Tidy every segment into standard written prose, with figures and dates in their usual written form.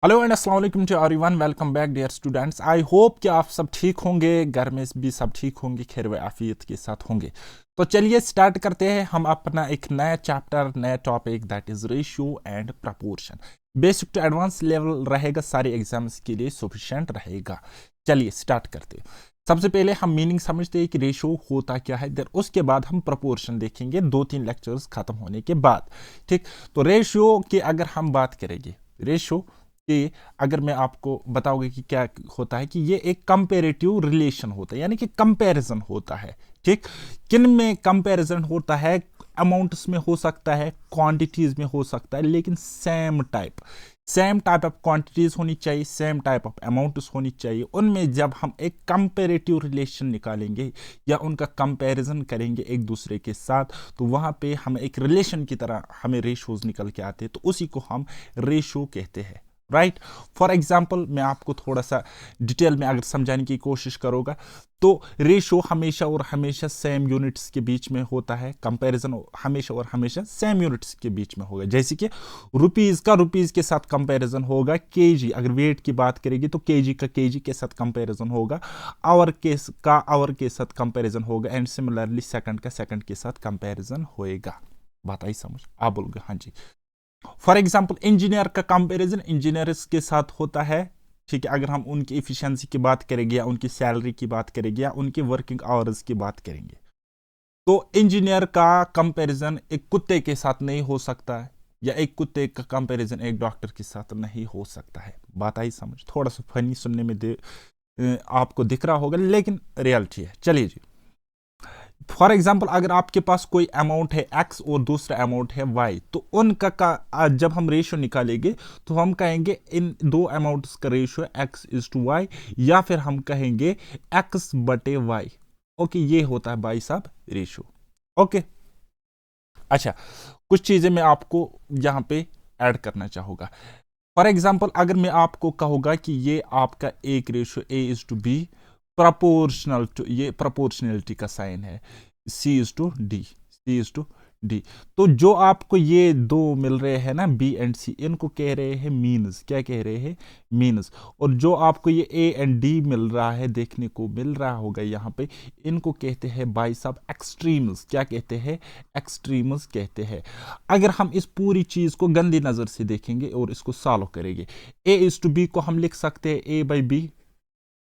Hello and अस्सलाम वालेकुम to everyone, welcome back dear students. I hope कि आप सब ठीक होंगे, घर में भी सब ठीक होंगे, खैर व आफियत के साथ होंगे। तो चलिए स्टार्ट करते हैं हम अपना एक नया चैप्टर, नया topic, that is ratio and proportion. Basic to advance level रहेगा, सारे एग्जाम्स के लिए सफिशिएंट रहेगा। चलिए स्टार्ट करते हैं। सबसे पहले हम मीनिंग समझते हैं कि रेशियो होता क्या है, देन उसके बाद हम प्रपोर्शन देखेंगे 2-3 लेक्चर्स खत्म होने के बाद। ठीक, तो रेशियो की अगर हम बात करेंगे, रेशियो कि अगर मैं आपको बताऊंगा कि क्या होता है, कि ये एक कंपेरेटिव रिलेशन होता है, यानी कि कंपैरिजन होता है। ठीक, किन में कंपैरिजन होता है? अमाउंट्स में हो सकता है, क्वांटिटीज में हो सकता है, लेकिन सेम टाइप ऑफ क्वांटिटीज होनी चाहिए, सेम टाइप ऑफ अमाउंट्स होनी चाहिए। उनमें जब हम एक कंपेरेटिव रिलेशन निकालेंगे या उनका कंपैरिजन करेंगे एक दूसरे के साथ, तो वहां पे हम एक रिलेशन की तरह हमें रेशोज निकल के आते हैं, तो उसी को हम रेशो कहते हैं। राइट, फॉर एग्जाम्पल मैं आपको थोड़ा सा डिटेल में अगर समझाने की कोशिश करूँगा, तो रेशो हमेशा और हमेशा सेम यूनिट्स के बीच में होता है, कंपैरिजन हमेशा और हमेशा सेम यूनिट्स के बीच में होगा। जैसे कि रुपीज़ का रुपीज़ के साथ कंपैरिजन होगा, केजी अगर वेट की बात करेगी तो केजी का केजी के साथ कंपैरिजन होगा, आवर के साथ कंपैरिजन होगा, एंड सिमिलरली सेकंड का सेकंड के साथ कंपैरिजन होएगा। बात आई समझ? आप बोलोगे हाँ जी। फॉर एग्जाम्पल इंजीनियर का कंपैरिजन इंजीनियर्स के साथ होता है। ठीक है, अगर हम उनकी इफिशियंसी की बात करेंगे या उनकी सैलरी की बात करेंगे या उनके वर्किंग आवर्स की बात करेंगे, तो इंजीनियर का कंपैरिजन एक कुत्ते के साथ नहीं हो सकता है, या एक कुत्ते का कंपैरिजन एक डॉक्टर के साथ नहीं हो सकता है। बात आई समझ? थोड़ा सा फनी सुनने में आपको दिख रहा होगा, लेकिन रियलिटी है। चलिए जी, फॉर एग्जाम्पल अगर आपके पास कोई अमाउंट है x और दूसरा अमाउंट है y, तो उनका जब हम रेशियो निकालेंगे तो हम कहेंगे इन दो अमाउंट्स का रेशियो x:y, या फिर हम कहेंगे x/y। ओके, ये होता है भाई साहब रेशियो। ओके, अच्छा, कुछ चीजें मैं आपको यहाँ पे ऐड करना चाहूंगा। फॉर एग्जाम्पल अगर मैं आपको कहूंगा कि ये आपका एक रेशियो a:b प्रपोर्शनल टू, ये प्रपोर्शनलिटी का साइन है, C:D, तो जो आपको ये दो मिल रहे हैं ना, B एंड C, इनको कह रहे हैं मीन्स। क्या कह रहे हैं? मीन्स। और जो आपको ये A एंड D मिल रहा है, देखने को मिल रहा होगा यहाँ पे, इनको कहते हैं भाई साहब एक्सट्रीम्स। क्या कहते हैं? एक्सट्रीम्स कहते हैं। अगर हम इस पूरी चीज को गंदी नजर से देखेंगे और इसको सॉल्व करेंगे, A:B को हम लिख सकते हैं A/B,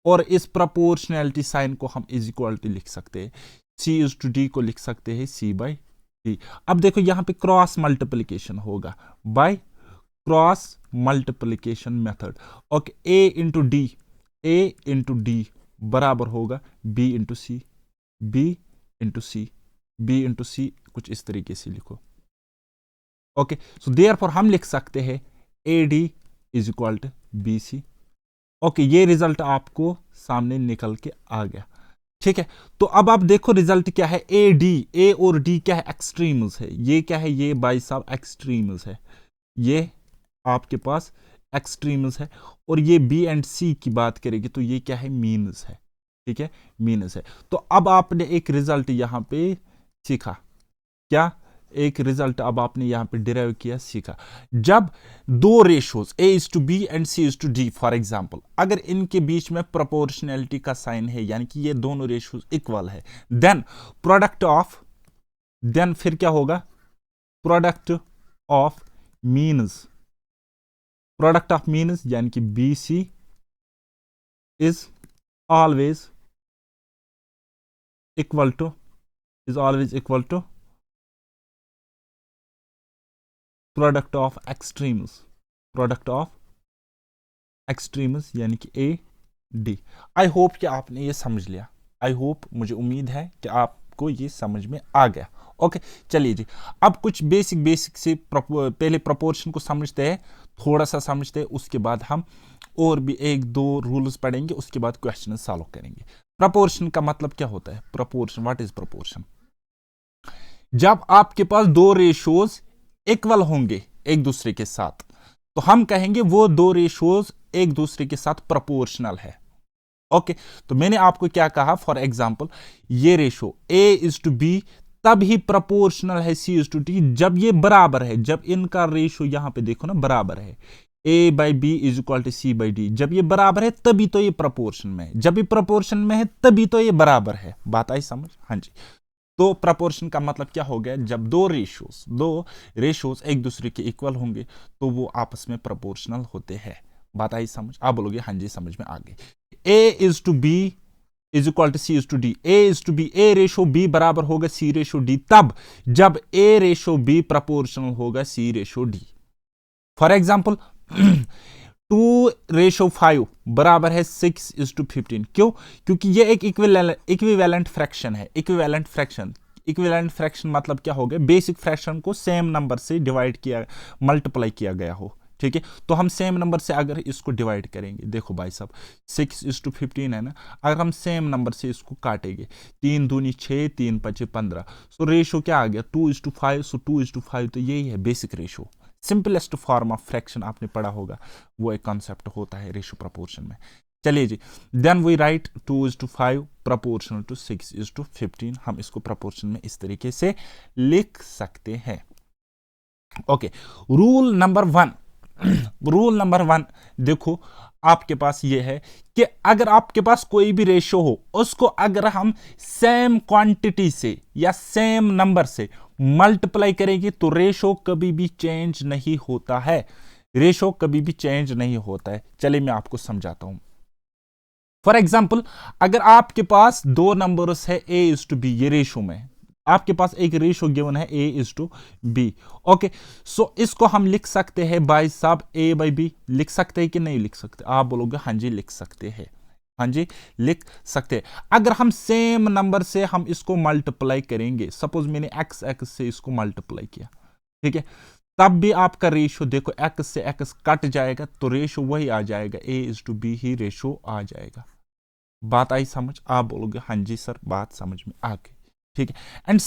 और इस प्रपोर्शनैलिटी साइन को हम इज इक्वलिटी लिख सकते हैं, C:D को लिख सकते हैं C/D। अब देखो यहां पे क्रॉस मल्टीप्लिकेशन होगा bye cross multiplication method. Okay, A into D बराबर होगा B इंटू सी, कुछ इस तरीके से लिखो। ओके, सो देयरफॉर हम लिख सकते हैं AD is equal to BC। Okay, ये रिजल्ट आपको सामने निकल के आ गया। ठीक है, तो अब आप देखो रिजल्ट क्या है। ए और डी क्या है? एक्सट्रीम्स है। ये क्या है? ये भाई साहब एक्सट्रीम्स है, ये आपके पास एक्सट्रीम्स है। और ये बी एंड सी की बात करेगी तो ये क्या है? मीन्स है। ठीक है, मीन्स है। तो अब आपने एक रिजल्ट यहां पे सीखा। क्या? एक रिजल्ट अब आपने यहां पे डिराइव किया, सीखा। जब दो ratios A:B and C:D, for example अगर इनके बीच में प्रोपोर्शनैलिटी का साइन है, यानी कि ये दोनों रेशोज इक्वल है, देन फिर क्या होगा? प्रोडक्ट मीन्स ऑफ मीन्स, यानी कि BC is always equal to product of extremes, यानी कि AD। आई होप कि आपने ये समझ लिया। आई होप, मुझे उम्मीद है कि आपको ये समझ में आ गया। ओके, चलिए जी, अब कुछ बेसिक से पहले प्रोपोर्शन को समझते हैं, थोड़ा सा समझते हैं, उसके बाद हम और भी एक दो रूल्स पढ़ेंगे, उसके बाद क्वेश्चन सॉल्व करेंगे। प्रोपोर्शन का मतलब क्या होता है? Proportion, what is proportion? जब आपके पास दो रेशोज इक्वल होंगे एक दूसरे के साथ, तो हम कहेंगे वो दो रेशोज एक दूसरे के साथ प्रोपोर्शनल है। ओके, तो मैंने आपको क्या कहा? फॉर एग्जाम्पल ये रेशो A:B तब ही प्रोपोर्शनल है C:D जब ये बराबर है, जब इनका रेशो यहां पे देखो ना बराबर है। A by B is equal to C by D. जब ये बराबर है तभी तो ये प्रपोर्शन में है, जब ये प्रपोर्शन में है तभी तो ये बराबर है। बात आई समझ? हाँ जी। तो प्रपोर्शन का मतलब क्या हो गया, जब दो रेशोज एक दूसरे के इक्वल होंगे तो वो आपस में प्रपोर्शनल होते हैं। बात आई समझ? आप बोलोगे हाँ जी समझ में आ गई। A is to B is equal to C is to D. A is to B, A ratio B बराबर होगा सी रेशो डी तब जब ए रेशो बी प्रपोर्शनल होगा सी रेशो डी। फॉर एग्जाम्पल 2:5 बराबर है 6:15। क्यों? क्योंकि ये एक इक्विवेलेंट फ्रैक्शन है। इक्विवेलेंट फ्रैक्शन मतलब क्या हो गया, बेसिक फ्रैक्शन को सेम नंबर से डिवाइड किया, मल्टीप्लाई किया गया हो। ठीक है, तो हम सेम नंबर से अगर इसको डिवाइड करेंगे, देखो भाई साहब 6:15 है ना, अगर हम सेम नंबर से इसको काटेंगे, 3 दूनी 6, 3 5 15, सो रेशो क्या आ गया 2:5। सो 2:5 तो यही है basic ratio. Simplest form of fraction आपने पढ़ा होगा, वो एक कॉन्सेप्ट होता है रेशो प्रपोर्शन में। चलिए जी, then we write 2:5 proportional to 6:15। हम इसको प्रपोर्शन में इस तरीके से लिख सकते हैं। ओके, रूल नंबर 1 देखो आपके पास ये है कि अगर आपके पास कोई भी रेशो हो, उसको अगर हम सेम क्वांटिटी से या सेम नंबर से मल्टीप्लाई करेंगे तो रेशो कभी भी चेंज नहीं होता है। रेशो कभी भी चेंज नहीं होता है। चलिए मैं आपको समझाता हूं। फॉर एग्जाम्पल, अगर आपके पास दो नंबर्स है a इज टू बी, ये रेशो में आपके पास एक रेशो गिवन है a is to B. Okay, so इसको हम लिख सकते हैं भाई साहब a बाई बी। लिख सकते हैं कि नहीं लिख सकते? आप बोलोगे हाँ जी लिख सकते हैं, हाँ जी लिख सकते हैं। अगर हम सेम नंबर से हम इसको मल्टीप्लाई करेंगे, सपोज मैंने x से इसको मल्टीप्लाई किया, ठीक है, तब भी आपका रेशो देखो x से x कट जाएगा तो रेशो वही आ जाएगा, a इज टू बी ही रेशो आ जाएगा। बात आई समझ? आप बोलोगे हाँ जी सर बात समझ में आ गई। ठीक है, एंड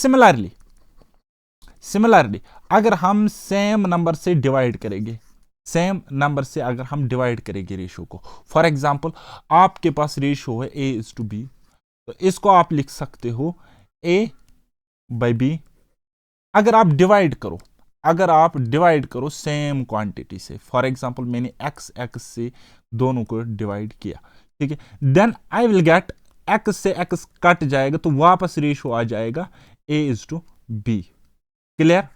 सिमिलरली अगर हम सेम नंबर से डिवाइड करेंगे, अगर हम डिवाइड करेंगे रेशो को, फॉर एग्जांपल आपके पास रेशो है a इज टू बी, तो इसको आप लिख सकते हो a बाई बी। अगर आप डिवाइड करो सेम क्वांटिटी से, फॉर एग्जांपल मैंने x से दोनों को डिवाइड किया, ठीक है, then I will get x से x कट जाएगा तो वापस रेशो आ जाएगा a is to B. Clear?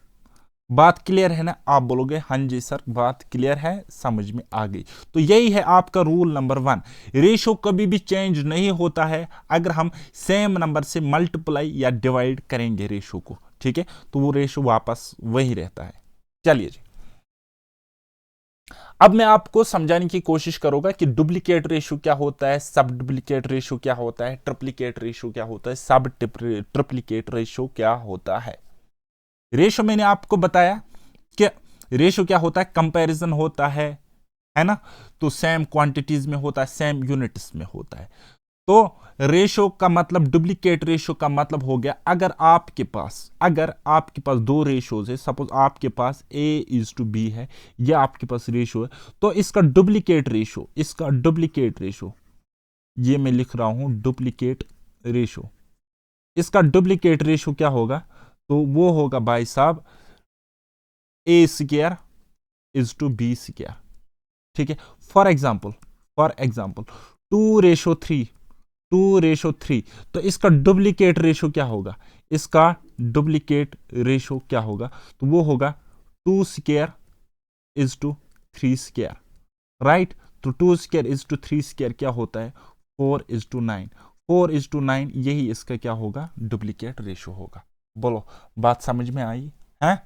बात क्लियर है ना? आप बोलोगे हाँ जी सर बात क्लियर है, समझ में आ गई। तो यही है आपका रूल नंबर 1। रेशो कभी भी चेंज नहीं होता है अगर हम सेम नंबर से मल्टीप्लाई या डिवाइड करेंगे रेशो को, ठीक है, तो वो रेशो वापस वही रहता है। चलिए जी, अब मैं आपको समझाने की कोशिश करूंगा कि डुप्लीकेट रेशो क्या होता है, सब डुप्लीकेट रेशो क्या होता है, ट्रिप्लीकेट रेशो क्या होता है, सब ट्रिप्लीकेट रेशो क्या होता है। रेशो मैंने आपको बताया कि रेशो क्या होता है, कंपैरिजन होता है ना, तो सेम क्वांटिटीज में होता है, सेम यूनिट्स में होता है। तो रेशो का मतलब, डुप्लीकेट रेशो का मतलब हो गया, अगर आपके पास दो रेशोज है, सपोज आपके पास a इज टू बी है, या आपके पास रेशो है, तो इसका डुप्लीकेट रेशो ये मैं लिख रहा हूं डुप्लीकेट रेशो। इसका डुप्लीकेट रेशो क्या होगा, तो वो होगा भाई साहब a square is to B square. ठीक है, फॉर एग्जाम्पल 2:3, तो इसका डुप्लीकेट रेशो क्या होगा, तो वो होगा 2 square is to 3 square, right. तो 2 स्क्वायर इज टू 3 स्क्वायर क्या होता है 4:9, यही इसका क्या होगा, डुप्लीकेट रेशो होगा। बोलो बात समझ में आई है?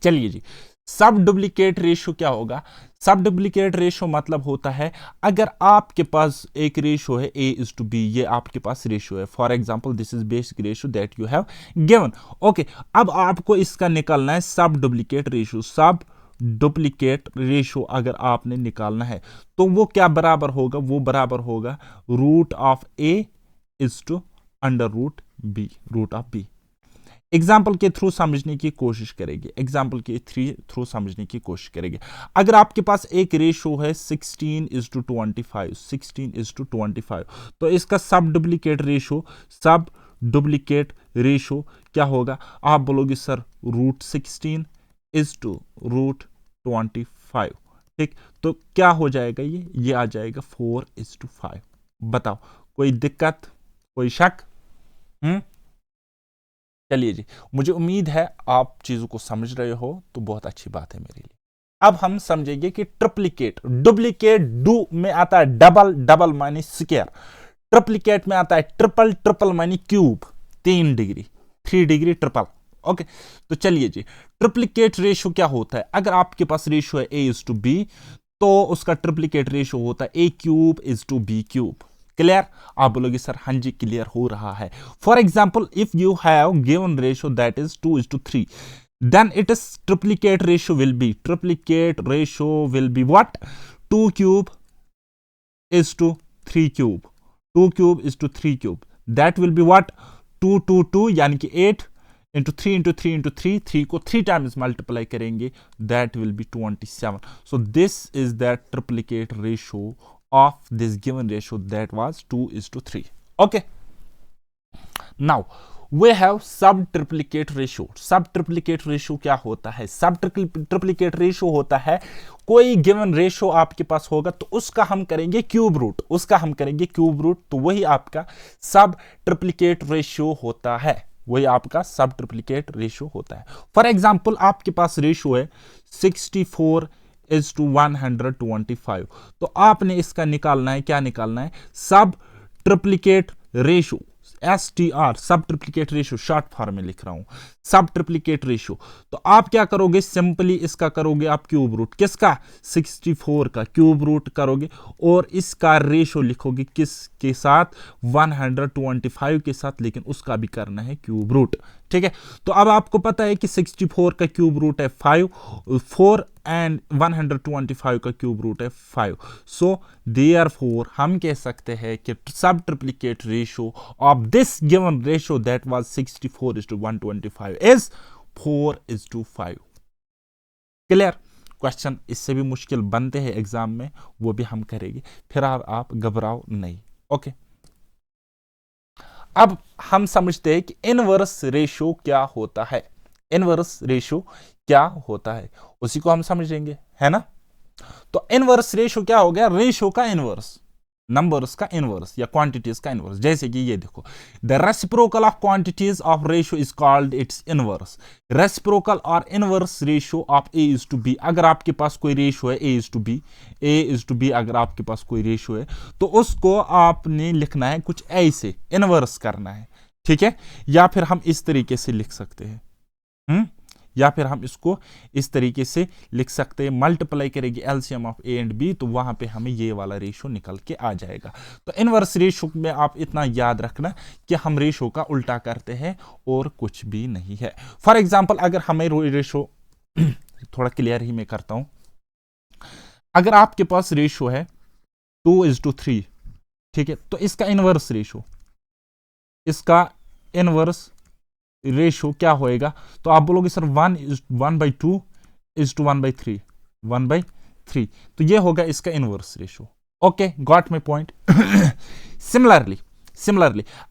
चलिए जी, सब डुप्लीकेट रेशो क्या होगा? सब डुप्लीकेट रेशो मतलब होता है, अगर आपके पास एक रेशो है a इज टू बी, ये आपके पास रेशो है, for example this is basic ratio that you have given. Okay, अब आपको इसका निकालना है सब डुप्लीकेट रेशो अगर आपने निकालना है तो वो क्या बराबर होगा, वो बराबर होगा root of a is to under root of b। Example के थ्रू समझने की कोशिश करेंगे। अगर आपके पास एक रेशो है 16:25, तो इसका सब डुप्लीकेट रेशो क्या होगा? आप बोलोगे sir root 16 is to root 25, ठीक, तो क्या हो जाएगा, ये आ जाएगा 4:5। बताओ, कोई दिक्कत, कोई शक? चलिए जी, मुझे उम्मीद है आप चीजों को समझ रहे हो, तो बहुत अच्छी बात है मेरे लिए। अब हम समझेंगे कि ट्रिप्लीकेट, डुप्लीकेट डू में आता है डबल, डबल मानी स्क्वायर, ट्रिप्लीकेट में आता है ट्रिपल, ट्रिपल मानी cube, 3 degree, 3 degree triple. Okay, तो चलिए जी, ट्रिप्लीकेट रेशियो क्या होता है? अगर आपके पास रेशियो है A:B, तो उसका ट्रिप्लीकेट रेशियो होता है A⁴ क्लियर? आप बोलोगे सर हाँ जी क्लियर हो रहा है। For example, if you have given ratio that is 2:3, then its triplicate ratio will be what? 2 cube is to 3 cube, 2 cube is to 3 cube, that will be what? 2 2 2 यानी कि 8 into 3 into 3 into 3, 3 को 3 times multiply करेंगे, that will be 27। So this is the triplicate ratio of this given ratio, that was 2:3. Okay, now we have sub triplicate ratio. Sub triplicate ratio क्या होता है? Sub triplicate ratio होता है कोई given ratio आपके पास होगा तो उसका हम करेंगे क्यूब रूट, तो वही आपका सब ट्रिप्लीकेट रेशियो होता है, फॉर एग्जाम्पल, आपके पास रेशियो है 64:125, तो आपने इसका निकालना है, क्या निकालना है? सब ट्रिप्लीकेट रेशियो, STR, सब ट्रिप्लीकेट रेशियो, शॉर्ट फॉर्म में लिख रहा हूं, सब ट्रिप्लीकेट रेशियो। तो आप क्या करोगे? सिंपली इसका करोगे आप क्यूब रूट, किसका? 64 का क्यूब रूट करोगे, और इसका रेशियो लिखोगे किसके साथ? 125 के साथ, लेकिन उसका भी करना है क्यूब रूट। ठीक है, तो अब आपको पता है कि 64 का क्यूब रूट है 4 एंड 125 का क्यूब रूट है 5। सो देयरफॉर हम कह सकते हैं कि सब triplicate ratio of this given ratio that was 64:125 is 4:5। Clear? Question इससे भी मुश्किल बनते हैं एग्जाम में, वो भी हम करेंगे, फिर आप घबराओ नहीं। ओके, अब हम समझते हैं कि इनवर्स रेशियो क्या होता है। इनवर्स रेशियो क्या होता है उसी को हम समझेंगे, है ना? तो इनवर्स रेशियो क्या हो गया? रेशियो का इनवर्स, नंबर्स का इनवर्स या क्वांटिटीज का इनवर्स। जैसे कि ये देखो, the reciprocal of quantities of ratio is called its inverse. Reciprocal और इनवर्स रेशियो ऑफ A:B, अगर आपके पास कोई रेशियो है A:B, अगर आपके पास कोई रेशियो है तो उसको आपने लिखना है कुछ ऐसे, इनवर्स करना है। ठीक है, या फिर हम इस तरीके से लिख सकते हैं, या फिर हम इसको इस तरीके से लिख सकते हैं, मल्टीप्लाई करेंगे LCM of A and B, तो वहां पे हमें ये वाला रेशियो निकल के आ जाएगा। तो इनवर्स रेशियो में आप इतना याद रखना कि हम रेशियो का उल्टा करते हैं और कुछ भी नहीं है। फॉर एग्जाम्पल, अगर हमें रेशियो थोड़ा क्लियर ही मैं करता हूं, अगर आपके पास रेशियो है 2:3, ठीक है, तो इसका इनवर्स रेशियो क्या होएगा? तो आप बोलोगे सर 1/2 is to 1/3, तो ये होगा इसका inverse ratio. Okay, got my point. Similarly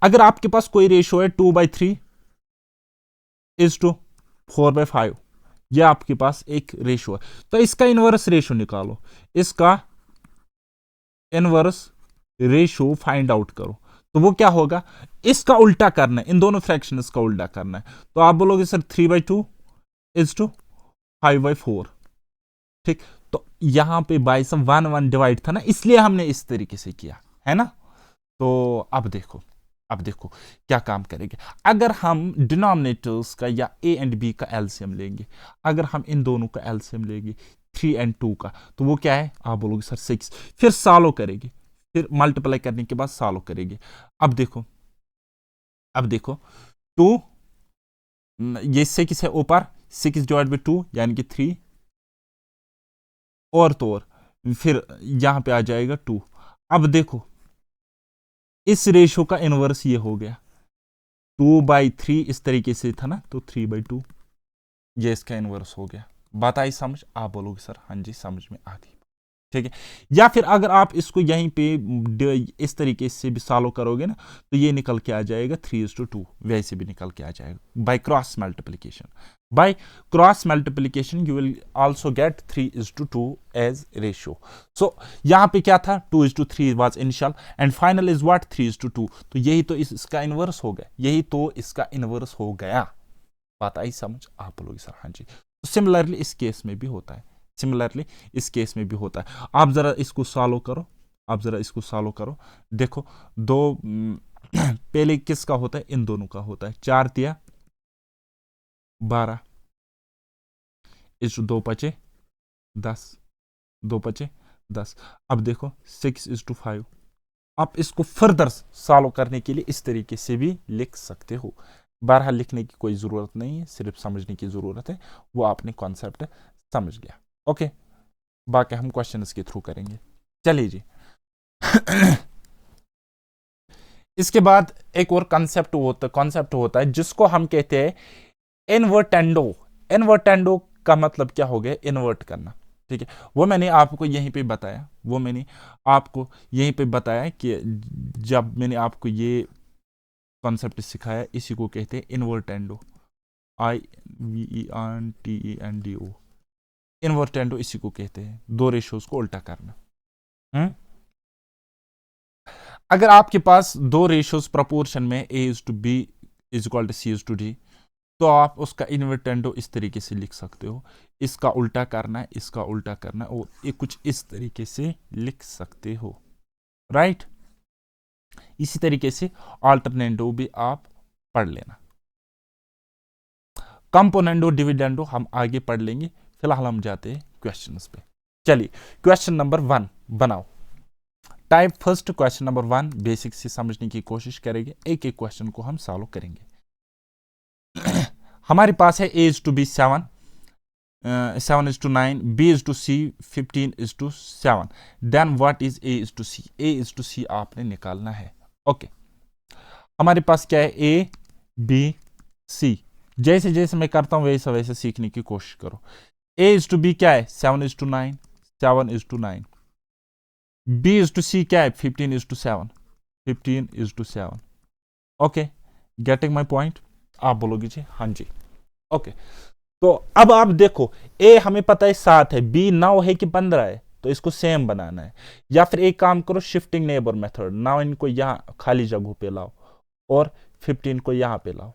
अगर आपके पास कोई रेशियो है 2/3 is to 4/5, ये आपके पास एक रेशियो है, तो इसका इनवर्स रेशियो निकालो, इसका इनवर्स रेशियो फाइंड आउट करो, तो वो क्या होगा? इसका उल्टा करना है, इन दोनों फ्रैक्शंस का उल्टा करना है, तो आप बोलोगे सर 3/2 is to 5/4। ठीक, तो यहां पे बाई सब 1 डिवाइड था ना, इसलिए हमने इस तरीके से किया है ना। तो अब देखो क्या काम करेंगे। अगर हम डिनोमिनेटर्स का या A एंड B का एलसीएम लेंगे, अगर हम इन दोनों का एलसीएम लेंगे 3 and 2 का, तो वो क्या है? आप बोलोगे सर 6, फिर सॉल्व करेंगे, फिर मल्टीप्लाई करने के बाद सॉल्व करेंगे। अब देखो 2, ये 6 है ऊपर, 6/2 यानी कि 3, और तो और फिर यहां पे आ जाएगा 2। अब देखो इस रेशियो का इनवर्स ये हो गया 2/3, इस तरीके से था ना, तो 3/2, ये इसका इनवर्स हो गया। बात आई समझ? आप बोलोगे सर हाँ जी समझ में आ गई। ठीक है। या फिर अगर आप इसको यहीं पे इस तरीके से भी सॉल्व करोगे ना, तो ये निकल के आ जाएगा 3:2, वैसे भी निकल के आ जाएगा by cross multiplication. By cross multiplication you will also get 3:2 as ratio. So यहाँ पे क्या था, 2:3 was initial and final is what 3:2। तो यही तो इसका इनवर्स हो गया, यही तो इसका इनवर्स हो गया। बात आई समझ? आप बोलोगे सर हाँ जी। तो सिमिलरली इस केस में भी होता है, सिमिलरली इस केस में भी होता है। आप जरा इसको सॉल्व करो, आप जरा इसको सॉल्व करो। देखो दो पहले किसका होता है, इन दोनों का होता है। 4 दिया 12 इस 2 बचे 10, 2 बचे 10। अब देखो 6:5। आप इसको फर्दर सॉल्व करने के लिए इस तरीके से भी लिख सकते हो। बहरहाल लिखने की कोई जरूरत नहीं है, सिर्फ समझने की जरूरत है, वो आपने कॉन्सेप्ट समझ लिया। ओके, बाकी हम क्वेश्चंस के थ्रू करेंगे। चलिए जी इसके बाद एक और कॉन्सेप्ट होता है जिसको हम कहते हैं इन्वर्टेंडो। इन्वर्टेंडो का मतलब क्या हो गया, इन्वर्ट करना। ठीक है, वो मैंने आपको यहीं पे बताया, वो मैंने आपको यहीं पे बताया कि जब मैंने आपको ये कॉन्सेप्ट सिखाया, इसी को कहते हैं इन्वर्टेंडो, IVERTENDO। इन्वर्टेंडो इसी को कहते हैं, दो रेशियोज को उल्टा करना। अगर आपके पास दो रेशियोज प्रपोर्शन में A:B = C:D, तो आप उसका इन्वर्टेंडो इस तरीके से लिख सकते हो। इसका उल्टा करना है, इसका उल्टा करना है, और ये कुछ इस तरीके से लिख सकते हो, राइट। इसी तरीके से अल्टरनेंडो भी आप पढ़ लेना। कंपोनेंडो डिविडेंडो हम आगे पढ़ लेंगे, फिलहाल हम जाते हैं क्वेश्चंस पे। चलिए क्वेश्चन नंबर 1 बनाओ। Type first question number 1 basic से समझने की कोशिश करेंगे, एक एक क्वेश्चन को हम सॉल्व करेंगे। हमारे पास है A:B 7, 7:9, B:C 15:7। Then what is A:C? A:C आपने निकालना है। ओके, हमारे पास क्या है, A, B, C। जैसे जैसे मैं करता हूं वैसे वैसे सीखने की कोशिश करो। A:B क्या है, 7:9, 7:9। B:C क्या है, 15:7, 15:7। Okay, getting my point? आप बोलोगे जी हाँ जी। ओके, तो अब आप देखो, A हमें पता है 7 है, B 9 है कि 15 है, तो इसको सेम बनाना है। या फिर एक काम करो, शिफ्टिंग नेबर मेथड, 9 इनको यहां खाली जगह पे लाओ और 15 को यहां पे लाओ।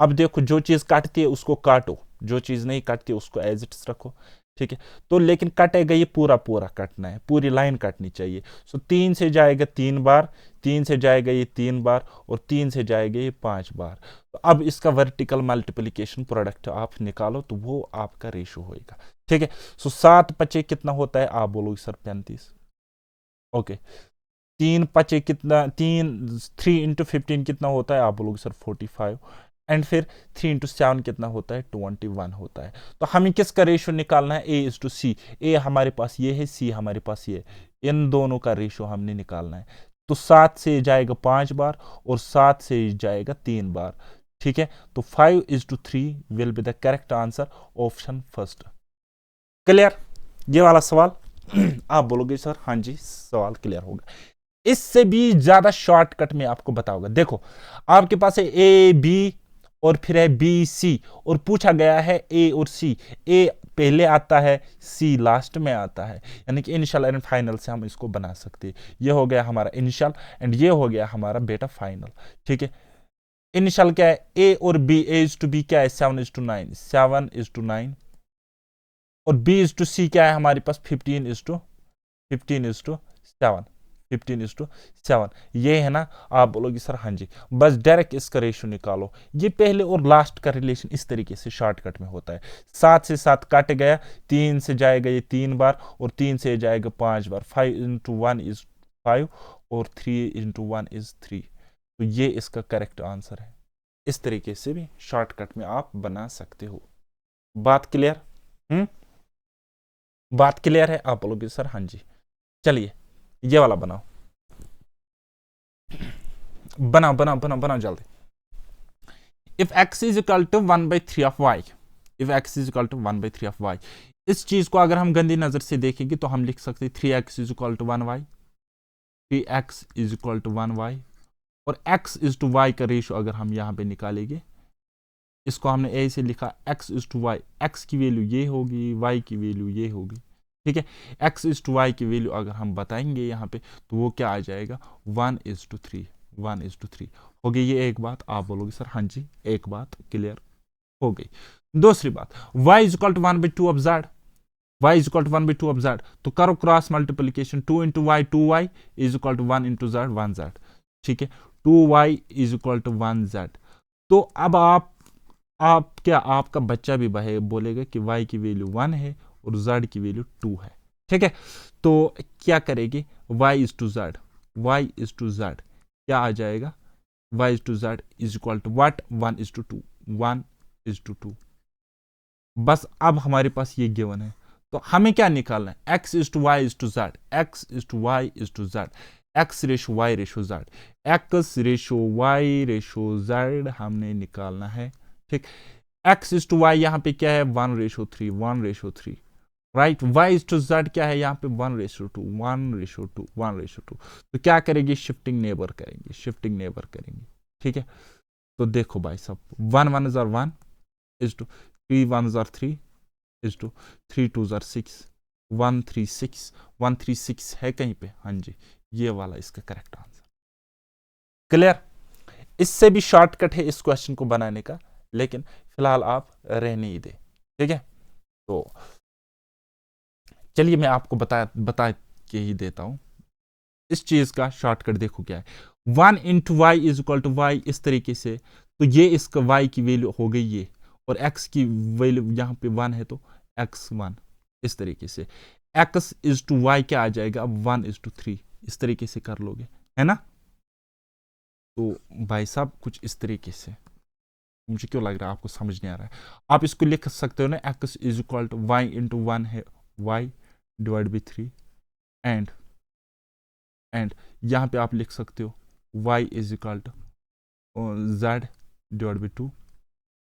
अब देखो, जो चीज काटती है उसको काटो, जो चीज नहीं काटती उसको एज इट रखो। ठीक है, तो लेकिन कटेगा ये पूरा पूरा कटना है, पूरी लाइन कटनी चाहिए। सो 3 से जाएगा 3 बार, 3 से जाएगा ये 3 बार, और 3 से जाएगा ये 5 बार। तो अब इसका वर्टिकल मल्टीप्लिकेशन प्रोडक्ट आप निकालो, तो वो आपका रेशियो होएगा। ठीक है, सो 7 पचे कितना होता है, आप बोलोगे सर 35। ओके, 3 पचे कितना, 3 × 15 कितना होता है, आप बोलोगे सर 45। एंड फिर 3 × 7 कितना होता है, 21 होता है। तो हमें किसका रेशियो निकालना है, A:C। A हमारे पास ये है, C हमारे पास ये है, इन दोनों का रेशियो हमने निकालना है। तो 7 से जाएगा 5 बार और 7 से जाएगा 3 बार। ठीक है, तो 5:3 will be the correct answer, option first. Clear ये वाला सवाल? आप बोलोगे सर हाँ जी, सवाल क्लियर होगा। इससे भी ज्यादा शॉर्टकट में आपको बताऊंगा। देखो, आपके पास है A, B और फिर है B, C, और पूछा गया है A और C। A पहले आता है, C लास्ट में आता है, यानी कि इनिशियल एंड फाइनल से हम इसको बना सकते हैं। ये हो गया हमारा इनिशियल एंड ये हो गया हमारा बेटा फाइनल। ठीक है, इनिशियल क्या है, A और B, A:B क्या है, 7:9, 7:9, और B:C क्या है हमारे पास, 15:7, 15:7। ये है ना, आप बोलोगे सर हाँ जी। बस डायरेक्ट इसका रेशियो निकालो। ये पहले और लास्ट का रिलेशन इस तरीके से शॉर्टकट में होता है। 7 से 7 काट गया, 3 से जाएगा ये 3 बार, और 3 से जाएगा 5 बार। 5 × 1 इज 5 और 3 × 1 इज 3। तो ये इसका करेक्ट आंसर है। इस तरीके से भी शॉर्टकट में आप बना सकते हो। बात क्लियर? बात क्लियर है? आप बोलोगे सर हाँ जी। चलिए ये वाला बनाओ, बनाओ बनाओ बनाओ बनाओ जल्दी। If x is equal to 1/3 of y, if x is equal to 1/3 of y, इस चीज को अगर हम गंदी नजर से देखेंगे तो हम लिख सकते 3x is equal to 1y, 3x is equal to 1y, और x इज टू y का रेशो अगर हम यहाँ पे निकालेंगे, इसको हमने ए से लिखा x is to Y, x की वैल्यू ये होगी, y की वैल्यू ये होगी, ठीक है। x इज टू y की वैल्यू अगर हम बताएंगे यहाँ पे तो वो क्या आ जाएगा 1:3, 1:3 हो गई। ये एक बात आप बोलोगे सर हाँ जी एक बात क्लियर हो गई। दूसरी बात y is equal to 1/2 of z, y is equal to 1/2 of z, तो करो cross multiplication 2 into y 2y is equal to 1 into z 1z, ठीक है। 2y is equal to 1z। तो अब आप क्या आपका बच्चा भी बोलेगा कि y की वैल्यू 1 है और z की वैल्यू 2 है, ठीक है। तो क्या करेगी y is to z, y is to z क्या आ जाएगा y is to z is equal to what 1:2, 1:2। बस अब हमारे पास ये गिवन है, तो हमें क्या निकालना है x is to y is to z, x is to y is to z, x ratio y ratio z, x ratio y ratio z हमने निकालना है, ठीक। x इज टू y यहाँ पे क्या है 1:3, 1:3, right. y is to z क्या है यहाँ पे 1:2, 1:2, 1:2। तो क्या करेंगे शिफ्टिंग नेबर करेंगे, शिफ्टिंग नेबर करेंगे, ठीक है। तो देखो भाई साहब 1 1 1 इज टू 3 1 3 इज टू 3 2 6, 136, 136 है कहीं पे, हाँ जी ये वाला इसका करेक्ट आंसर। क्लियर। इससे भी शॉर्टकट है इस क्वेश्चन को बनाने का, लेकिन फिलहाल आप रहने ही दे, ठीक है। तो चलिए मैं आपको बता के ही देता हूं इस चीज का शॉर्टकट। देखो क्या है 1 into y is equal to y इस तरीके से, तो ये इसका y की वैल्यू हो गई ये, और x की वैल्यू यहाँ पे 1 है तो x1 इस तरीके से, x इज टू y क्या आ जाएगा अब 1:3 इस तरीके से कर लोगे, है ना। तो भाई साहब कुछ इस तरीके से, मुझे क्यों लग रहा है आपको समझ नहीं आ रहा है। आप इसको लिख सकते हो ना x is equal to y into 1 है y डिवाइड बाई 3, एंड यहाँ पे आप लिख सकते हो y is equal to z divide by 2।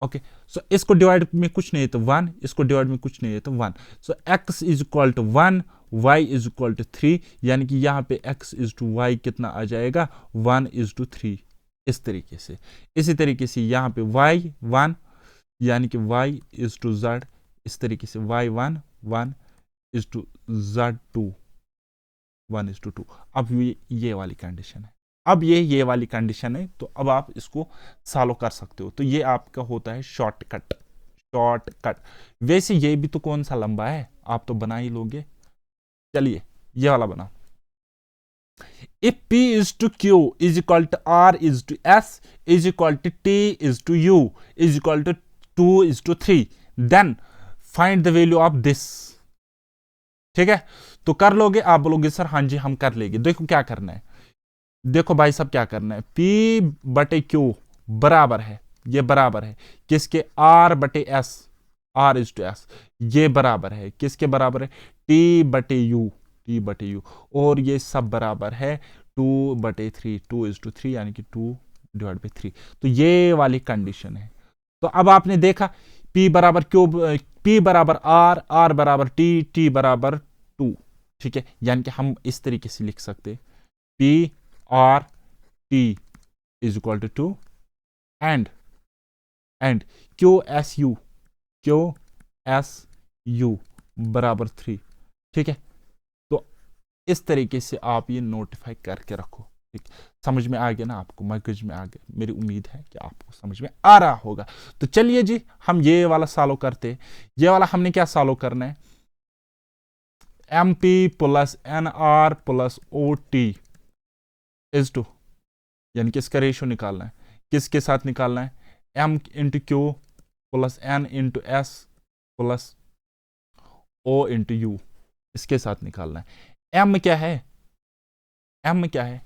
Okay, so इसको डिवाइड में कुछ नहीं है तो 1, इसको डिवाइड में कुछ नहीं है तो 1। So x is equal to 1, y is equal to 3, यानी कि यहाँ पे x इज टू y कितना आ जाएगा 1:3 इस तरीके से। इसी तरीके से यहाँ पे y 1 यानी कि y इज टू z इस तरीके से, y 1 इज टू z 2 1:2। अब ये वाली कंडीशन है, अब ये वाली कंडीशन है, तो अब आप इसको सॉल्व कर सकते हो। तो ये आपका होता है शॉर्टकट, शॉर्टकट। वैसे ये भी तो कौन सा लंबा है, आप तो बना ही लोगे। चलिए ये वाला बनाओ। If P is to Q is equal to R is to S is equal to T is to U is equal to 2 is to 3, then find the value of this। ठीक है, तो कर लोगे। आप बोलोगे सर हाँ जी हम कर लेंगे। देखो क्या करना है, देखो भाई साहब क्या करना है, P/Q बराबर है, ये बराबर है किसके R/S, R is to S, ये बराबर है किसके बराबर है T/U, T/U, और ये सब बराबर है 2/3, 2 is to 3 यानी कि 2/3। तो ये वाली कंडीशन है। तो अब आपने देखा P बराबर Q, P बराबर R, R बराबर T, T बराबर 2, ठीक है। यानी कि हम इस तरीके से लिख सकते P R T is equal to 2 and QSU बराबर 3, ठीक है। तो इस तरीके से आप ये नोटिफाई करके रखो, ठीक। समझ में आ गया ना आपको, मगज में आ गया, मेरी उम्मीद है कि आपको समझ में आ रहा होगा। तो चलिए जी हम ये वाला सॉल्व करते हैं। ये वाला हमने क्या सॉल्व करना है, MP plus NR plus OT is to, यानी कि इसका रेशियो निकालना है, किसके साथ निकालना है M into Q plus N into S plus O into U, इसके साथ निकालना है। M क्या है, M क्या है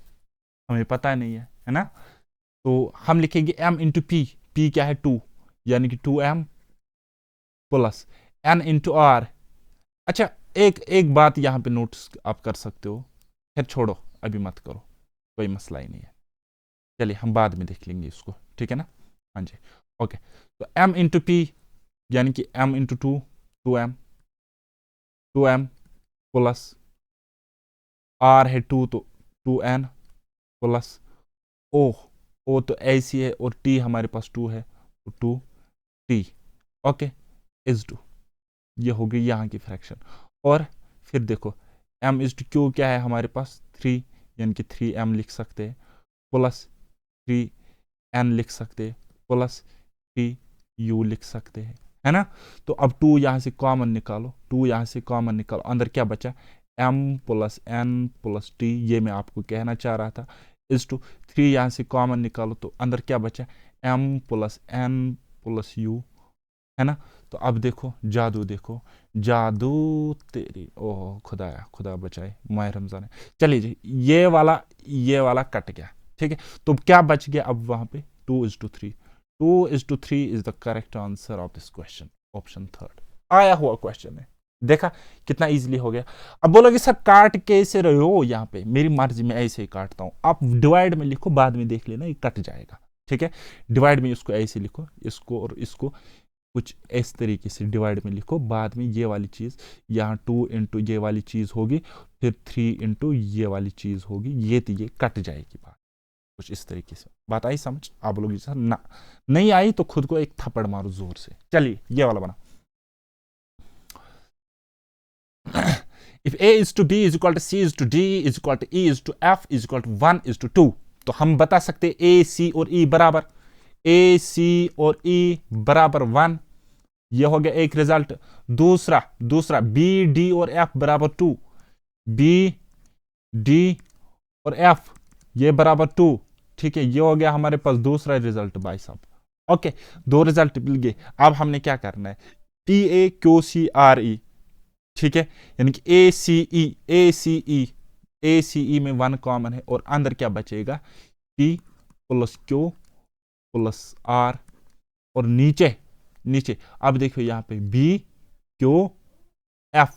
हमें पता नहीं है ना। तो हम लिखेंगे M इंटू P क्या है 2, यानी कि 2M plus N into R। अच्छा एक बात यहाँ पे नोटिस आप कर सकते हो, फिर छोड़ो अभी मत करो, कोई मसला ही नहीं है, चलिए हम बाद में देख लेंगे इसको, ठीक है ना। हाँ जी ओके, तो M इंटू P यानी कि M into 2 2M 2m plus r है 2 तो 2n प्लस ओ तो ऐसी है और t हमारे पास 2 है तो 2t। ओके इज टू, ये हो गई यहाँ की फ्रैक्शन। और फिर देखो m इज टू क्यू क्या है हमारे पास 3, यानी कि 3m लिख सकते हैं प्लस 3n लिख सकते हैं प्लस 3u लिख सकते हैं, है ना। तो अब 2 यहाँ से कॉमन निकालो, 2 यहाँ से कॉमन निकालो, अंदर क्या बचा m plus n plus t, ये मैं आपको कहना चाह रहा था। इज टू 3 यहाँ से कॉमन निकालो तो अंदर क्या बचा m plus n plus u, है ना। तो अब देखो जादू, देखो जादू तेरी, ओह खुदाया, खुदा बचाए, माह रमजान है। चलिए जी, ये वाला कट गया, ठीक है। तो क्या बच गया अब वहां पे 2:3, 2:3 is the correct answer of this question, option 3 आया हुआ क्वेश्चन है। देखा कितना इजीली हो गया। अब बोलोगे सर काट कैसे रहे हो, यहाँ पे मेरी मर्जी में ऐसे ही काटता हूं। आप डिवाइड में लिखो, बाद में देख लेना ये कट जाएगा, ठीक है। डिवाइड में इसको ऐसे लिखो, इसको और इसको कुछ इस तरीके से डिवाइड में लिखो, बाद में ये वाली चीज यहाँ 2 इंटू ये वाली चीज होगी, फिर 3 इंटू ये वाली चीज होगी, ये तो ये कट जाएगी बात, कुछ इस तरीके से। बात आई समझ? आप लोग सर ना नहीं आई तो खुद को एक थप्पड़ मारो जोर से। चलिए ये वाला बना, if a is to b is equal to c is to d is equal to e is to f is equal to 1 is to 2, तो हम बता सकते a c और e बराबर, a c और e बराबर 1, ये हो गया एक रिजल्ट। दूसरा b d और f बराबर 2, b d और f ये बराबर 2, ठीक है। ये हो गया हमारे पास दूसरा रिजल्ट भाई साहब। ओके, 2 रिजल्ट मिल गए। अब हमने क्या करना है, p a q c r e, ठीक है, यानी कि ACE में 1 कॉमन है और अंदर क्या बचेगा P plus Q plus R, और नीचे अब देखो यहाँ पे B Q F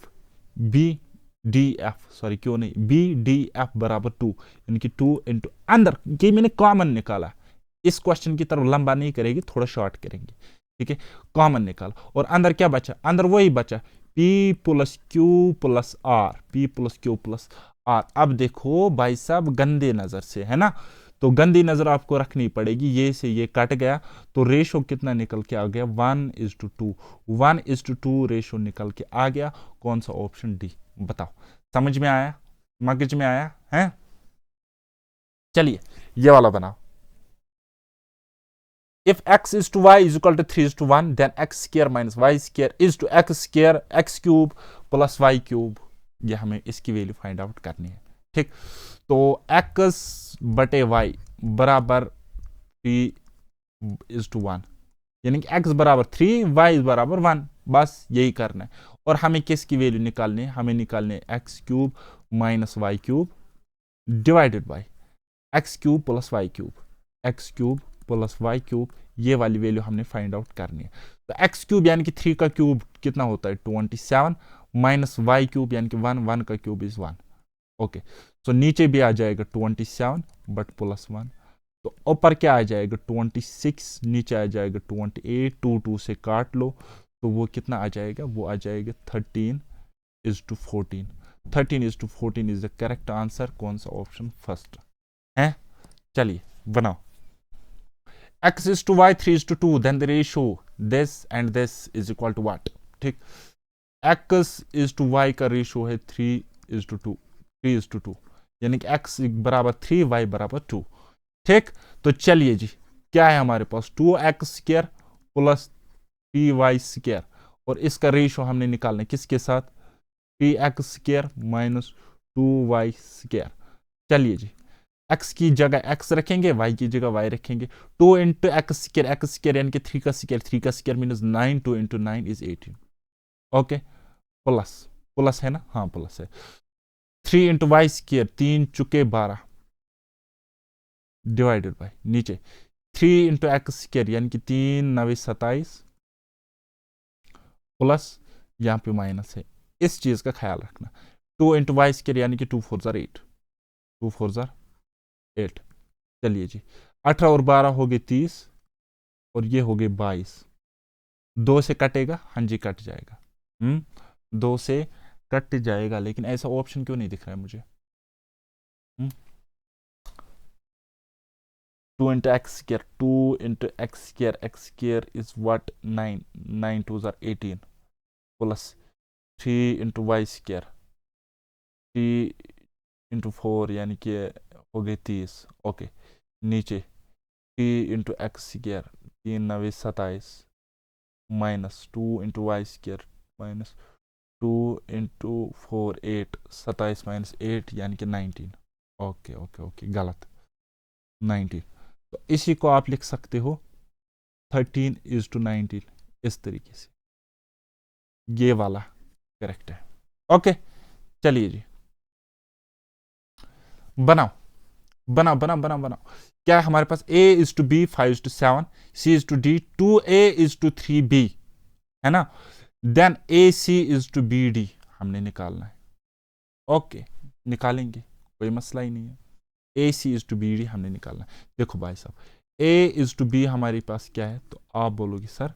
B D F, sorry क्यों नहीं, B D F बराबर 2, यानी कि 2 इंटू अंदर ये मैंने कॉमन निकाला। इस क्वेश्चन की तरफ लंबा नहीं करेगी, थोड़ा शॉर्ट करेंगे, ठीक है। कॉमन निकाला और अंदर क्या बचा, अंदर वही बचा P plus Q plus R, P plus Q plus R। अब देखो भाई साहब गंदे नजर से, है ना, तो गंदी नजर आपको रखनी पड़ेगी। ये से ये कट गया तो रेशो कितना निकल के आ गया 1:2, 1:2 रेशो निकल के आ गया। कौन सा ऑप्शन डी, बताओ समझ में आया, मगज में आया है। चलिए ये वाला बनाओ, if x is to y is equal to 3:1 then x square minus y square is to x square x cube plus y cube, ये हमें इसकी वैल्यू फाइंड आउट करनी है, ठीक। तो x बटे y बराबर 3:1, यानी कि x बराबर 3 y बराबर 1, बस यही करना है। और हमें किसकी वैल्यू निकालनी है, हमें निकालने है x cube minus y cube divided by x cube plus y cube, x cube plus Y cube, ये वाली वैल्यू हमने फाइंड आउट करनी है। तो एक्स क्यूब यानी कि 3 का क्यूब कितना होता है 27, माइनस वाई क्यूब यानी कि 1 का क्यूब इज 1। ओके, तो नीचे भी आ जाएगा 27 बट प्लस 1, तो ऊपर क्या आ जाएगा 26, नीचे आ जाएगा 28, 2 से काट लो तो वो कितना आ जाएगा, वो आ जाएगा 13:14, 13:14 इज द करेक्ट आंसर। कौन सा ऑप्शन, फर्स्ट है। चलिए बनाओ, x is to y 3:2, then the ratio this and this is equal to what, ठीक। x is to y का रेशियो है 3:2, यानी कि x बराबर 3 y बराबर 2, ठीक। तो चलिए जी, क्या है हमारे पास 2x² प्लस 3y², और इसका रेशियो हमने निकालना है किसके साथ, 3x² माइनस 2y²। चलिए जी, x की जगह x रखेंगे, y की जगह y रखेंगे। 2 इंटू x² यानी कि 3 का square मीनस 9, 2 into 9 is 18। Okay, plus है ना, हाँ प्लस है। 3 इंटू y², 3 चुके 12 डिवाइडेड बाय नीचे 3 इंटू x² यानी कि 3 9 27 प्लस यहाँ पे माइनस है, इस चीज का ख्याल रखना। 2 इंटू y² यानी कि 2 4 8, 2 4 8। चलिए जी, 18 और 12 हो गए 30, और ये हो गए 22। 2 से कटेगा, हाँ जी कट जाएगा, 2 से कट जाएगा, लेकिन ऐसा ऑप्शन क्यों नहीं दिख रहा है मुझे? 2 into x square, 2 into x square is what? 9, 9 2s are 18, plus 3 into y square, 3 into 4 यानी कि हो गए 30। ओके, नीचे 3 into x square, 3 9 27, minus 2 into y square, minus 2 into 4 8, 27 minus 8 यानी कि 19। ओके ओके ओके, गलत, 19। तो इसी को आप लिख सकते हो 13:19, इस तरीके से, ये वाला करेक्ट है। ओके, चलिए जी, बनाओ बनाओ बनाओ बनाओ बनाओ। क्या है हमारे पास? A:B 5:7, C:D 2A:3B, है ना? देन AC:BD हमने निकालना है। ओके, निकालेंगे, कोई मसला ही नहीं है। AC:BD हमने निकालना है। देखो भाई साहब, A:B हमारे पास क्या है? तो आप बोलोगे सर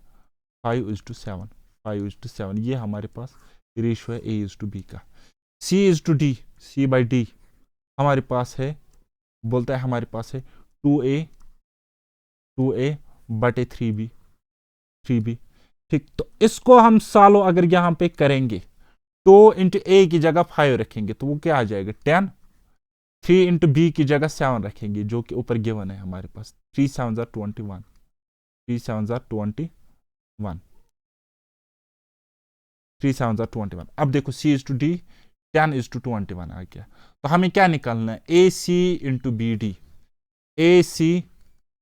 5:7, 5:7, ये हमारे पास रेशियो है A:B का। C:D, C/D हमारे पास है, बोलता है हमारे पास है 2A/3B, 3B। ठीक, तो इसको हम सालो अगर यहां पे करेंगे, 2 into A की जगह 5 रखेंगे तो वो क्या आ जाएगा? 10। 3 into B की जगह 7 रखेंगे, जो कि ऊपर गिवन है हमारे पास। 3 7s are 21, 3 7s are 21, 3 7s are 21। अब देखो C:D 10:21 आ गया। तो हमें क्या निकालना है? AC:BD, AC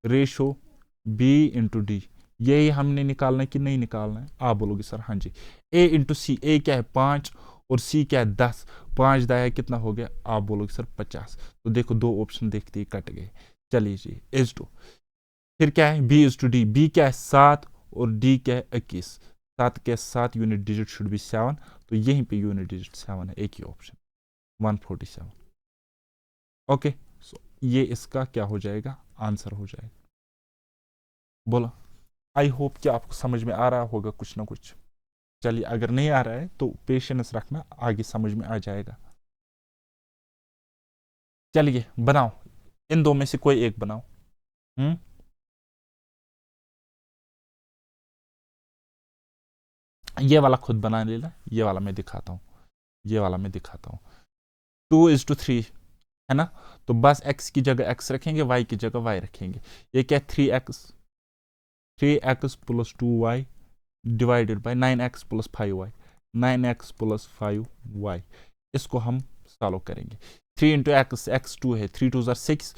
रेशो B:D, यही हमने निकालना है कि नहीं निकालना है? आप बोलोगे सर हाँ जी। A:C, A क्या है? 5, और C क्या है? 10, 5 दाया कितना हो गया? आप बोलोगे सर 50। तो देखो दो ऑप्शन देखते ही कट गए। चलिए जी, H2, फिर क्या है? B:D, B क्या है? 7, और D क्या है? 21। 7 के साथ यूनिट डिजिट शुड बी 7, तो यहीं पे यूनिट डिजिट 7 है, एक ही ऑप्शन, 147। ओके, सो ये इसका क्या हो जाएगा? आंसर हो जाएगा। बोला, आई होप कि आपको समझ में आ रहा होगा कुछ ना कुछ। चलिए, अगर नहीं आ रहा है तो पेशेंस रखना, आगे समझ में आ जाएगा। चलिए बनाओ, इन दो में से कोई एक बनाओ। ये वाला खुद बना लेना, ये वाला मैं दिखाता हूँ, ये वाला मैं दिखाता हूँ। 2:3 है ना? तो बस x की जगह x रखेंगे, y की जगह y रखेंगे। ये क्या है? 3x plus 2y divided by 9x plus 5y, 9x plus 5y। इसको हम सॉल्व करेंगे। 3 इंटू एक्स, एक्स 2 है, 3 2 6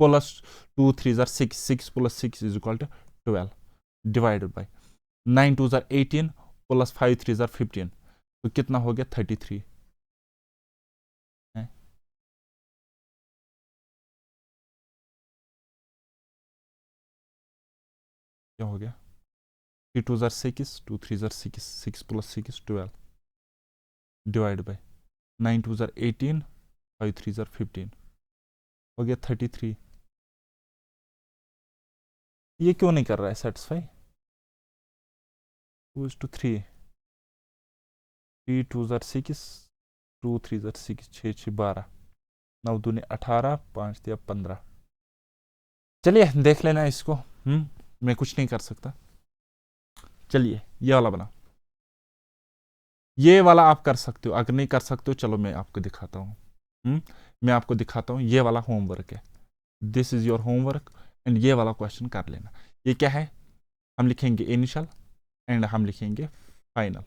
plus 2 3 6, 6 plus 6 is equal to 12 divided by 9 2 18 plus 5 3 15, तो कितना हो गया? 33 है। क्या हो गया? 3 2 6, 2 3 6, 6 प्लस 6 12 डिवाइड बाय 9 2 18, 5 3 15, हो गया 33। ये क्यों नहीं कर रहा है सेटिस्फाई? 2:3, 3 2 6, 2 3 6, 6 6 12, 9 दूनी 18, 5 3 15। चलिए देख लेना इसको, मैं कुछ नहीं कर सकता। चलिए ये वाला बना, ये वाला आप कर सकते हो, अगर नहीं कर सकते हो चलो मैं आपको दिखाता हूँ। मैं आपको दिखाता हूँ, ये वाला होमवर्क है, this is your homework, and ये वाला क्वेश्चन कर लेना। ये क्या है? हम लिखेंगे इनिशियल एंड हम लिखेंगे फाइनल,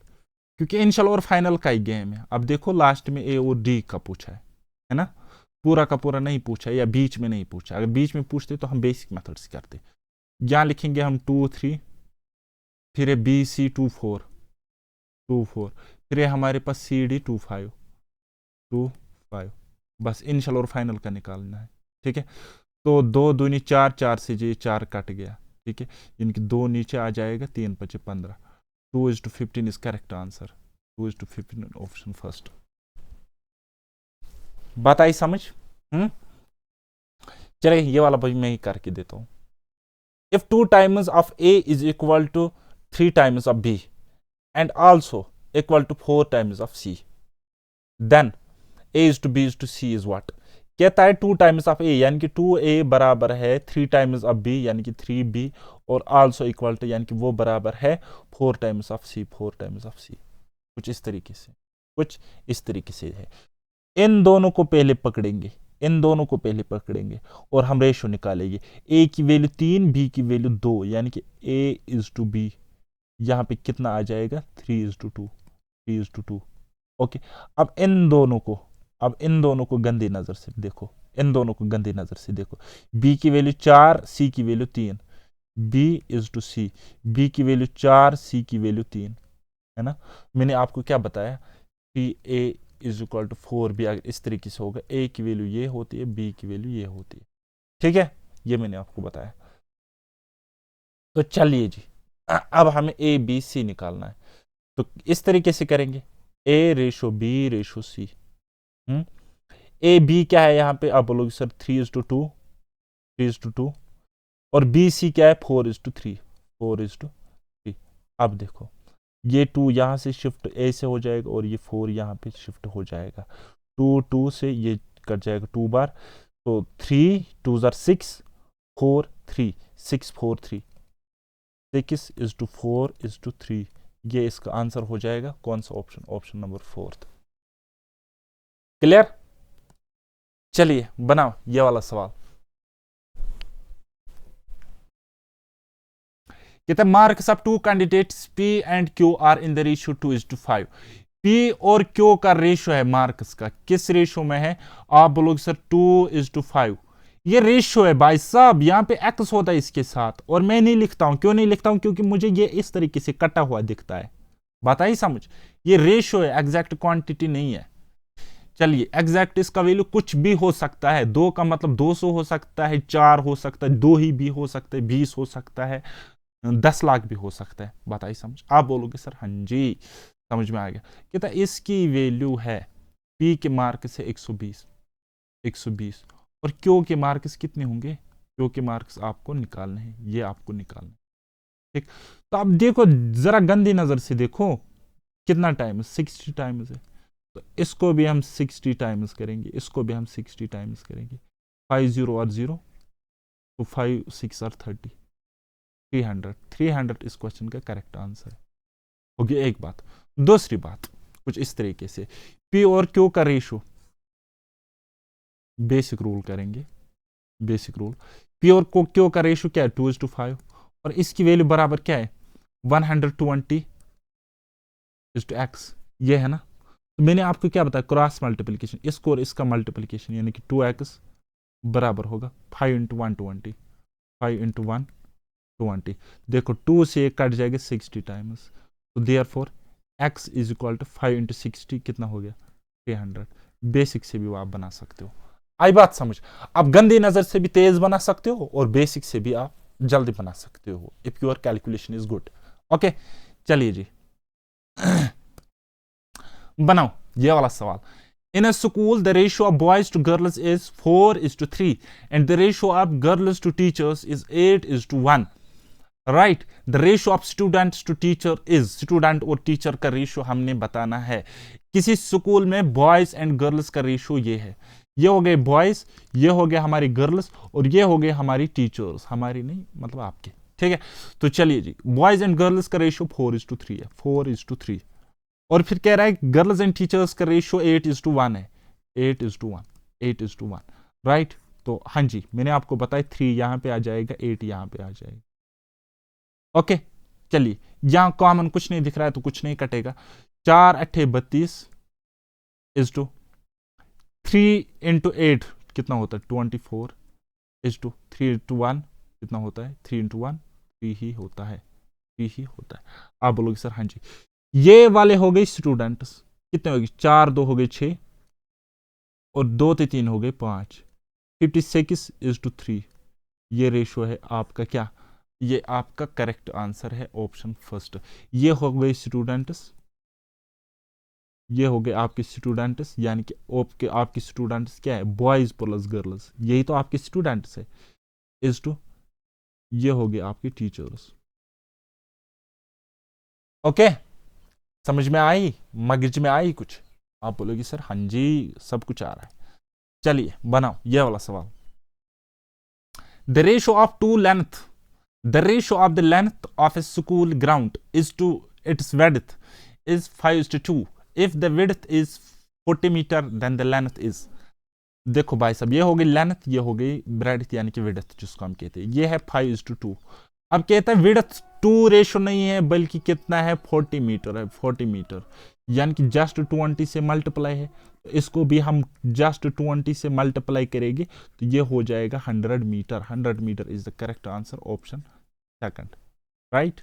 क्योंकि इनिशियल और फाइनल का ही गेम है। अब देखो लास्ट में ए और डी का पूछा है ना? पूरा का पूरा नहीं पूछा, या बीच में नहीं पूछा। अगर बीच में पूछते तो हम बेसिक मेथड्स करते। यहाँ लिखेंगे हम 2 3, फिर बी सी 2 4, 2 4, फिर हमारे पास सी डी 2 5, 2 5। बस इनिशियल और फाइनल का निकालना है, ठीक है? तो 2 दूनी 4, 4 से जी 4 कट गया, ठीक है? इनकी 2 नीचे आ जाएगा, 3 5 15, 2:15 is correct answer, 2:15 option first. बात आई समझ? चलिए ये वाला भाई मैं ही करके देता हूं। If 2 times of A is equal to 3 times of B and also equal to 4 times of C, then A is to B is to C is what, कहता है 2 टाइम्स ऑफ ए, यानी कि 2a बराबर है 3 टाइम्स ऑफ बी, यानी कि 3b, और also equal to, यानी कि वो बराबर है 4 times of C, 4 times of C. कुछ इस तरीके से, कुछ इस तरीके से है। इन दोनों को पहले पकड़ेंगे, इन दोनों को पहले पकड़ेंगे और हम रेशो निकालेंगे। ए की वैल्यू 3, बी की वैल्यू 2, यानी कि ए इज टू बी यहां पे कितना आ जाएगा 3:2, 3:2। ओके, अब इन दोनों को गंदी नजर से देखो, इन दोनों को गंदी नजर से देखो। बी की वैल्यू 4, सी की value 3, B is to C, B की वैल्यू 4, सी की वैल्यू 3, है ना। मैंने आपको क्या बताया कि ए इज इक्वल टू 4 बी, अगर इस तरीके से होगा, ए की वैल्यू ये होती है, बी की वैल्यू ये होती है, ठीक है, ये मैंने आपको बताया। तो चलिए जी, अब हमें ए बी सी निकालना है, तो इस तरीके से करेंगे, A ratio B ratio C. A B क्या है यहाँ पे, आप बोलोगे सर 3:2, 3:2, और बी सी क्या है 4:3, 4:3। अब देखो ये 2 यहां से शिफ्ट ए से हो जाएगा और ये 4 यहाँ पे शिफ्ट हो जाएगा, 2 2 से ये कट जाएगा 2 बार, तो 3 2 6, 4 3, 6 4 3, 6:4:3, ये इसका आंसर हो जाएगा कौन सा ऑप्शन, ऑप्शन नंबर 4। क्लियर। चलिए बनाओ ये वाला सवाल। कहते हैं मार्क्स ऑफ 2 कैंडिडेट्स P एंड Q are in the ratio 2:5। P और Q का रेशियो है, मार्क्स का किस रेशियो में है, आप बोलोगे सर 2:5। ये रेशियो है भाई साहब, यहां पे x होता है इसके साथ, और मैं नहीं लिखता हूं, क्यों नहीं लिखता हूं, क्योंकि मुझे ये इस तरीके से कटा हुआ दिखता है। बात आई समझ, ये रेशियो है, एग्जैक्ट क्वांटिटी नहीं है। चलिए एग्जैक्ट इसका वैल्यू कुछ भी हो सकता है, 2 का मतलब 200 हो सकता है, 4 हो सकता है, 2 ही भी हो सकता है, 20 हो सकता है, 10 लाख भी हो सकता है। बात आई समझ, आप बोलोगे सर हाँ जी समझ में आ गया। कहता है इसकी वैल्यू है पी के मार्क्स है 120, 120, और क्यू के मार्क्स कितने होंगे, क्यू के मार्क्स आपको निकालने हैं, ये आपको निकालने हैं, ठीक। तो आप देखो जरा गंदी नजर से देखो, कितना टाइम, 60 टाइम्स है, तो इसको भी हम 60 टाइम्स करेंगे, इसको भी हम 60 टाइम्स करेंगे, 5 0 और 0, तो 5 6 और 30, 300, 300 इस क्वेश्चन का करेक्ट आंसर है। होगी एक बात। दूसरी बात कुछ इस तरीके से, पी और क्यू का रेशो, बेसिक रूल करेंगे, बेसिक रूल, पी और क्यू का रेशो क्या है 2:5, और इसकी वैल्यू बराबर क्या है 120:x, ये है ना। तो मैंने आपको क्या बताया, क्रॉस मल्टीप्लीकेशन, इसको और इसका मल्टीप्लीकेशन, यानी कि 2x बराबर होगा 5 × 1 20, 5 × 1 20। देखो 2 से एक कट जाएगा 60 टाइम्स, तो therefore x is equal to 5 × 60 कितना हो गया 300। बेसिक से भी वो आप बना सकते हो, आई बात समझ। आप गंदी नजर से भी तेज बना सकते हो और बेसिक से भी आप जल्दी बना सकते हो, if your calculation is good. Okay चलिए जी बनाओ ये वाला सवाल। In a school, the ratio of boys to girls is 4:3, and the ratio of girls to teachers is 8:1. Right? The ratio of students to teacher is, student और teacher का ratio हमने बताना है। किसी स्कूल में बॉयज एंड गर्ल्स का ratio ये है, ये हो गए बॉयज, ये हो गए हमारी गर्ल्स, और ये हो गए हमारी टीचर्स, हमारी नहीं मतलब आपके, ठीक है। तो चलिए जी, बॉयज एंड गर्ल्स का रेशियो 4:3 है, 4:3, और फिर कह रहा है गर्ल्स एंड टीचर्स का रेशियो 8:1 है, 8:1, 8:1, राइट। तो हाँ जी मैंने आपको बताया 3 यहां पे आ जाएगा, 8 यहां पे आ जाएगा। ओके चलिए, यहां कॉमन कुछ नहीं दिख रहा है तो कुछ नहीं कटेगा, 4 8 32 इज टू 3 × 8 कितना होता है 24 इज टू 3 × 1 कितना होता है 3 × 1 3 ही होता है, 3 ही होता है। आप बोलोगे सर हाँ जी, ये वाले हो गए स्टूडेंट्स, कितने हो गए 4 2 हो गए 6, और 2 3 हो गए 5, 56:3, ये रेशियो है आपका क्या, ये आपका करेक्ट आंसर है ऑप्शन फर्स्ट। ये हो गए स्टूडेंट्स, ये हो गए आपके स्टूडेंट्स, यानी कि आपके स्टूडेंट्स क्या है बॉयज प्लस गर्ल्स, यही तो आपके स्टूडेंट्स है, इज टू ये हो गए आपके टीचर्स। ओके समझ में आई, मगज में आई कुछ, आप बोलोगे सर हाँ जी सब कुछ आ रहा है। चलिए बनाओ ये वाला सवाल। The ratio of to length, the ratio of the length of a school ground is to its width is 5:2। If the width is 40 metre then the length is. देखो भाई साहब ये हो गई लेंथ, ये हो गई ब्रेडथ यानी कि विड्थ जिसको हम कहते हैं, ये है 5:2। अब कहता है विड्थ 2 रेशो नहीं है बल्कि कितना है 40 मीटर है, 40 मीटर यानी कि जस्ट 20 से मल्टीप्लाई है। तो इसको भी हम जस्ट 20 से मल्टीप्लाई करेंगे तो ये हो जाएगा 100 metre. 100 metre is the correct answer, option second, right.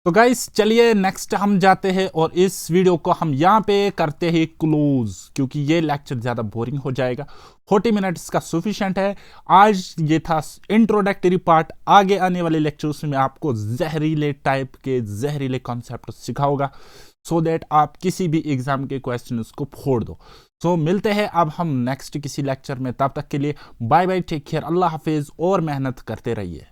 तो गाइस चलिए नेक्स्ट हम जाते हैं और इस वीडियो को हम यहाँ पे करते हैं क्लोज, क्योंकि ये लेक्चर ज़्यादा बोरिंग हो जाएगा। 40 मिनट्स का सफिशिएंट है। आज ये था इंट्रोडक्टरी पार्ट। आगे आने वाले लेक्चर्स में आपको जहरीले टाइप के जहरीले कॉन्सेप्ट सिखाऊंगा सो दैट आप किसी भी एग्जाम के क्वेश्चन को फोड़ दो। सो मिलते हैं अब हम नेक्स्ट किसी लेक्चर में, तब तक के लिए बाय बाय, टेक केयर, अल्लाह हाफिज और मेहनत करते रहिए।